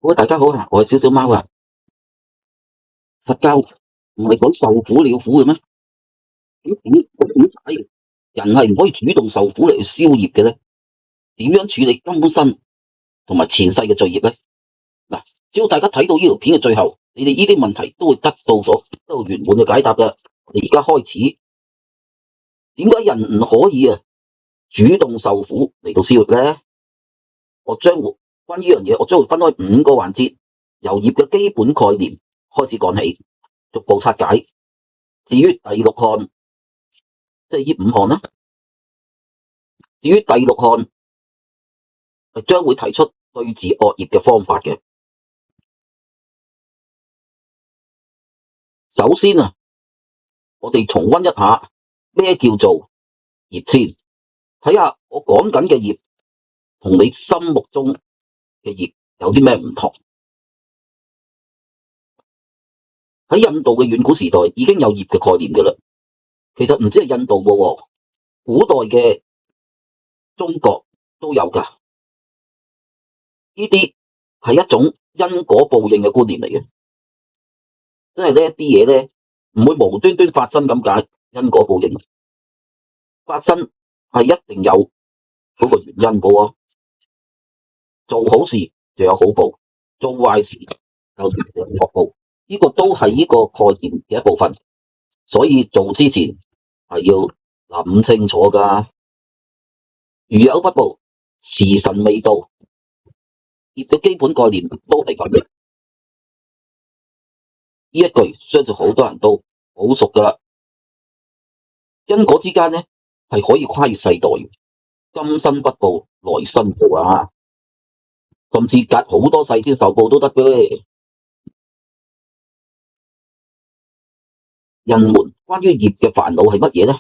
各位大家好啊，我係小小貓啊。佛教唔係講受苦了苦嘅咩？點解人係唔可以主動受苦嚟去消業嘅咧？點樣處理今生同埋前世嘅罪業咧？嗱，只要大家睇到呢條片嘅最後，你哋呢啲問題都會得到圓滿嘅解答㗎。我哋而家開始，點解人唔可以主動受苦嚟到消業咧？關於呢樣嘢，我將會分開5個環節，由業嘅基本概念開始講起，逐步拆解。至於第6項，即係呢5項啦。至於第6項，係將會提出對治惡業嘅方法嘅。首先我哋重溫一下咩叫做業先，睇下我講緊嘅業同你心目中嘅業有啲咩唔同。喺印度嘅遠古時代已經有業嘅概念㗎啦。其實唔止係印度喎，古代嘅中國都有㗎。呢啲係一種因果報應嘅觀念嚟嘅，即係呢一啲嘢咧唔會無端端發生咁解。因果報應發生係一定有嗰個原因嘅喎。做好事就有好報，做壞事就有惡報。呢個都係呢個概念嘅一部分，所以做之前係要諗清楚㗎。如有不報，時辰未到。業嘅基本概念都係咁嘅。呢一句相信好多人都好熟㗎啦。因果之間咧係可以跨越世代，今生不報，來生報啊！甚至隔好多世先受報都得嘅。人們關於業嘅煩惱係乜嘢咧？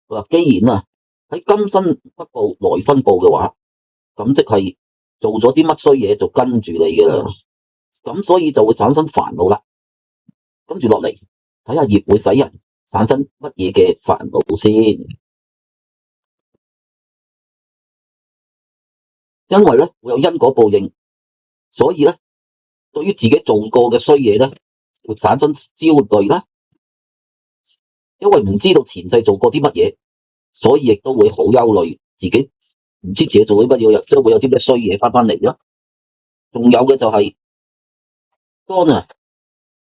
佢話既然喺今生不報，來生報嘅話，咁即係做咗啲乜衰嘢就跟住你嘅啦。咁所以就會產生煩惱啦。跟住落嚟睇下業會使人產生乜嘢嘅煩惱先。因為咧會有因果報應，所以咧對於自己做過嘅衰嘢咧會產生焦慮啦。因為唔知道前世做過啲乜嘢，所以亦都會好憂慮，自己唔知自己做啲乜嘢，將會有啲咩衰嘢翻嚟啦。仲有嘅就係當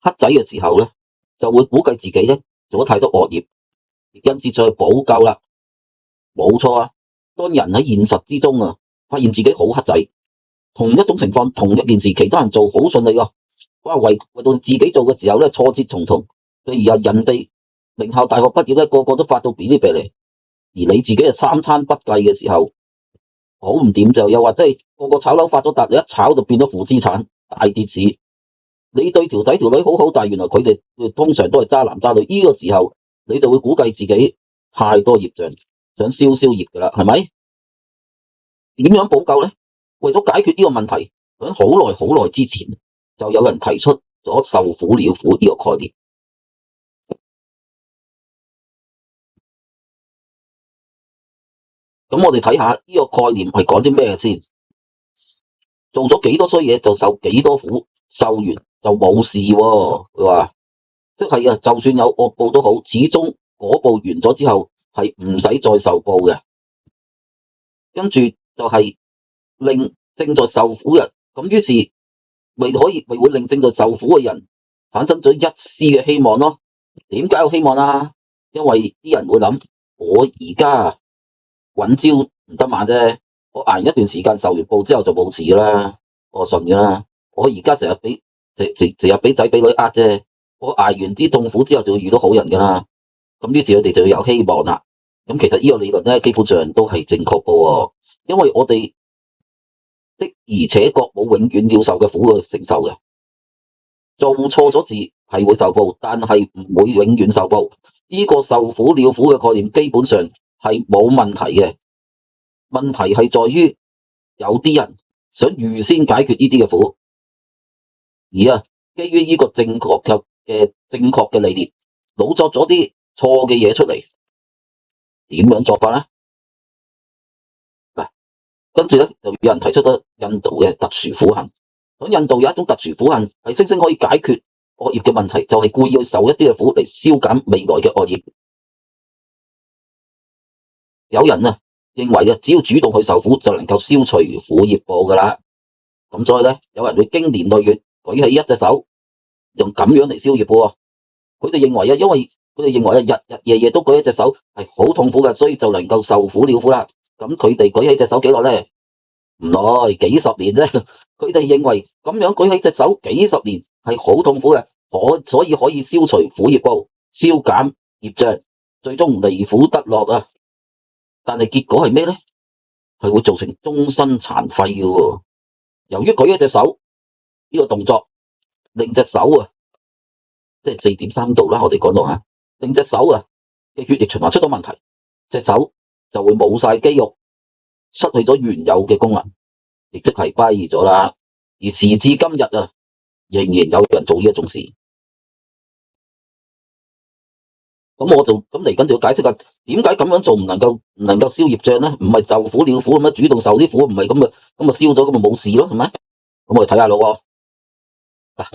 黑仔嘅時候咧，就會估計自己咧做咗太多惡業，因此再去補救啦。冇錯啊！當人喺現實之中發現自己好黑仔，同一種情況，同一件事，其他人做好順利㗎。哇，為到自己做嘅時候咧，挫折重重。譬如人哋名校大學畢業咧，個個都發到嗶哩嗶哩，而你自己三餐不繼嘅時候，好唔掂就又或者係個個炒樓發咗達，你一炒就變咗負資產，大跌市。你對條仔條女好好，但係原來佢哋通常都係渣男渣女。呢個時候你就會估計自己太多業障，想消業㗎啦，係咪？點樣補救咧？為咗解決呢個問題，喺好耐之前就有人提出咗受苦了苦呢個概念。咁我哋睇下呢個概念係講啲咩先。做咗幾多衰嘢就受幾多苦，受完就冇事喎。佢話即係就算有惡報都好，始終嗰報完咗之後係唔使再受報嘅。跟住就係令正在受苦人，咁於是咪會令正在受苦嘅人產生咗一絲嘅希望咯。點解有希望啊？因為啲人會諗，我而家揾朝唔得晚啫，我捱一段時間受完報之後就冇事㗎啦，我信㗎啦。我而家成日俾仔俾女呃啫，我捱完啲痛苦之後就會遇到好人㗎啦。咁於是佢哋就要有希望啦。咁其實呢個理論咧，基本上都係正確嘅喎，因為我哋的而且確冇永遠要受嘅苦去承受嘅。做錯咗事係會受報，但係唔會永遠受報。呢個受苦了苦嘅概念基本上係冇問題嘅。問題係在於有啲人想預先解決呢啲嘅苦，而基於呢個正確嘅理念，老作咗啲錯嘅嘢出嚟。點樣作法咧？嗱，跟住咧就有人提出咗印度嘅特殊苦行。喺印度有一種特殊苦行，係聲稱可以解決惡業嘅問題，就係故意去受一啲嘅苦嚟消減未來嘅惡業。有人認為只要主動去受苦就能夠消除苦業報㗎啦。咁所以咧，有人會經年累月舉起一隻手，用咁樣嚟消業報。佢哋認為因為佢哋認為日日夜夜都舉一隻手係好痛苦嘅，所以就能夠受苦了苦啦。咁佢哋舉起隻手幾耐咧？唔耐，幾十年啫。佢哋認為咁樣舉起隻手幾十年係好痛苦嘅，所以可以消除苦業報，消減業障，最終離苦得樂啊！但係結果係咩咧？係會造成終身殘廢嘅。由於舉一隻手呢個動作，令隻手即係4.3度啦，我哋講到令隻手嘅血液循環出咗問題，隻手就會冇晒肌肉，失去咗原有嘅功能，亦即係跛咗啦。而時至今日仍然有人做呢一種事。咁我就嚟緊就要解釋點解咁樣做唔能夠消業障咧？唔係受苦了苦咁樣主動受啲苦，唔係咁消咗咁咪冇事咯，係咪？咁我哋睇下咯。嗱，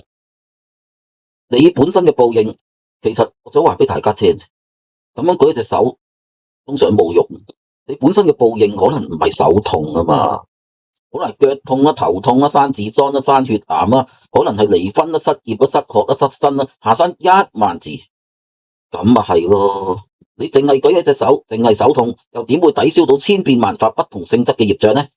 你本身嘅報應，其實我想話俾大家聽，咁樣舉一隻手通常冇用。你本身嘅報應可能唔係手痛啊嘛，可能係腳痛啊、頭痛啊、生痔瘡啊、生血癌啊，可能係離婚啊、失業啊、失學啊、失身啊，下山1萬字。咁咪係咯，你淨係舉一隻手，淨係手痛，又點會抵消到千變萬化不同性質嘅業障呢？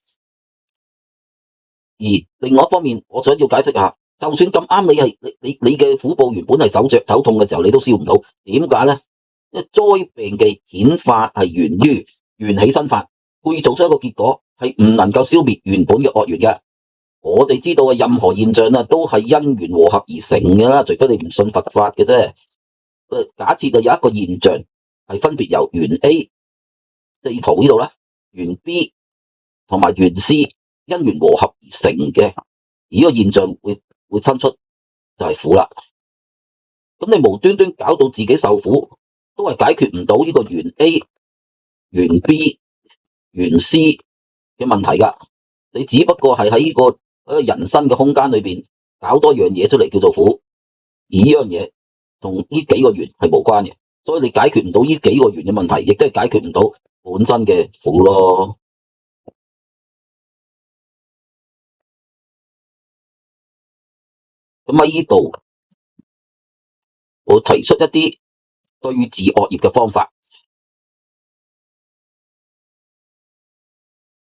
而另外一方面，我想要解釋下，就算咁啱你嘅苦報原本係手痛嘅時候，你都消唔到，點解呢？因為災病嘅顯化係源於緣起生法，故意做出一個結果係唔能夠消滅原本嘅惡緣嘅。我哋知道任何現象都係因緣和合而成嘅啦，除非你唔信佛法嘅啫。假設有一個現象係分別由緣 A 地圖呢度啦，緣 B 同埋緣 C 因緣和合而成嘅，而呢個現象會生出就係苦啦。咁你無端端搞到自己受苦，都係解決唔到呢個緣 A、緣 B、緣 C 嘅問題噶。你只不過係喺呢個人生嘅空間裏邊搞多樣嘢出嚟叫做苦，而呢樣嘢同呢幾個緣係無關嘅，所以你解決唔到呢幾個緣嘅問題，亦都係解決唔到本身嘅苦咯。咁喺呢度，我提出一啲對治惡業嘅方法。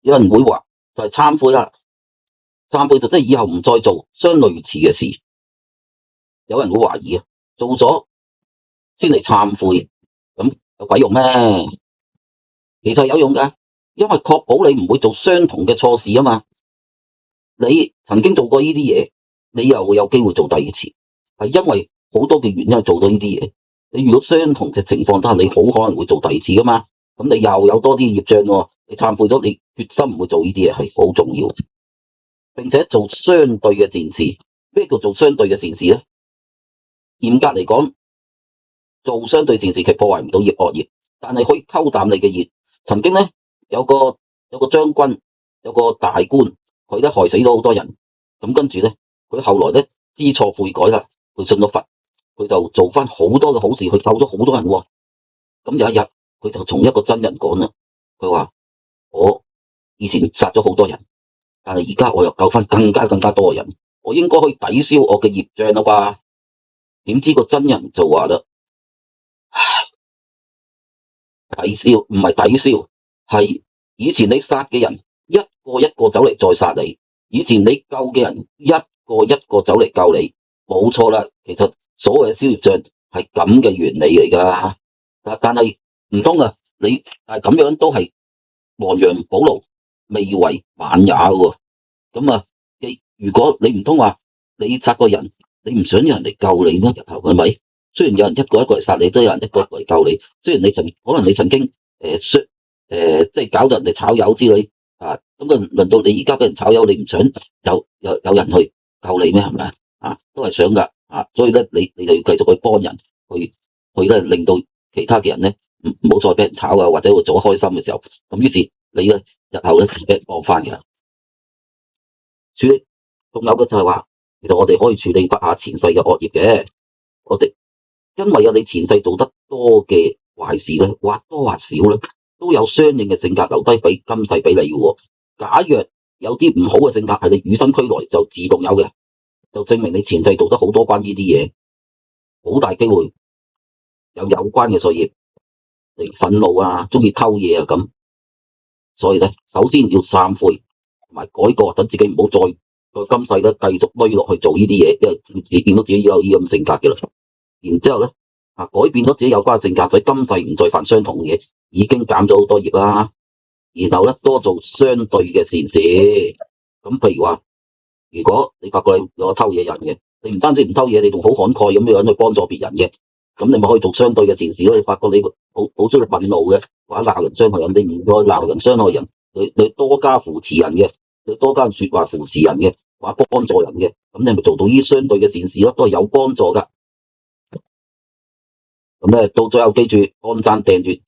有人會話就係懺悔啦，懺悔就即係以後唔再做相類似嘅事。有人會懷疑做咗先嚟懺悔，咁有鬼用咩？其實有用㗎，因為確保你唔會做相同嘅錯事啊嘛。你曾經做過呢啲嘢，你又會有機會做第二次，係因為好多嘅原因做到呢啲嘢。你遇到相同嘅情況，但係你好可能會做第二次噶嘛。咁你又有多啲業障喎，你懺悔咗，你決心唔會做呢啲嘢係好重要，並且做相對嘅善事。咩叫做相對嘅善事咧？嚴格嚟講，做相對善事其實破壞唔到惡業，但係可以溝淡你嘅業。曾經咧有個將軍，有個大官，佢咧害死咗好多人。咁跟住咧，佢後來咧知錯悔改啦，佢信咗佛，佢就做翻好多嘅好事，佢救咗好多人喎。咁有一日，佢就同一個真人講啦，佢話：我以前殺咗好多人，但係而家我又救翻更加多嘅人，我應該可以抵消我嘅業障啦啩？點知個真人就話啦：抵消唔係抵消，係以前你殺嘅人一個一個走嚟再殺你，以前你救嘅人一個一個走嚟救你，冇錯啦。其實所謂嘅消業障係咁嘅原理嚟噶，但係唔通你咁樣都係亡羊補牢，未為晚也喎。咁如果你唔通話你殺個人，你唔想有人嚟救你咩？日後係咪？雖然有人一個一個嚟殺你，都有人一個一個嚟救你。雖然可能你曾經即係搞到人哋炒魷之類咁輪到你而家俾人炒魷，你唔想有人去救你咩？係咪都係想噶所以咧，你就要繼續去幫人，去咧令到其他嘅人咧唔好再俾人炒或者會做得開心嘅時候，咁於是你咧日後咧就俾人幫翻嘅啦。處理仲有嘅就係話，其實我哋可以處理翻下前世嘅惡業嘅。我哋因為你前世做得多嘅壞事咧，或多或少咧，都有相應嘅性格留低俾今世俾你嘅。假若有啲唔好嘅性格係你與生俱來就自動有嘅，就證明你前世做得好多關於呢啲嘢，好大機會有關嘅罪業，例如憤怒啊、中意偷嘢啊咁。所以咧，首先要懺悔同埋改過，等自己唔好再今世咧繼續累落去做呢啲嘢，因為自見到自己有呢咁性格嘅啦。然之後咧改變咗自己有關嘅性格，使今世唔再犯相同嘅嘢，已經減咗好多業啦。然後咧多做相對嘅善事。咁譬如話，如果你發覺你有個偷嘢人嘅，你唔單止唔偷嘢，你仲好慷慨咁樣去幫助別人嘅，咁你咪可以做相對嘅善事咯。你發覺你好中意憤怒嘅，或者鬧人傷害人，你唔再鬧人傷害人，你多加扶持人嘅，你多加說話扶持人嘅，或者幫助人嘅，咁你咪做到呢啲相對嘅善事咯，都係有幫助噶。咁咧到最後記住按讚、訂閱、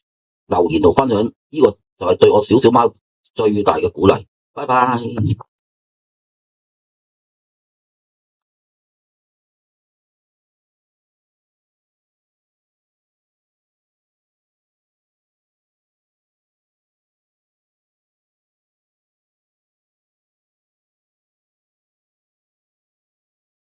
留言同分享，呢個就係對我小小貓最大嘅鼓勵。拜拜。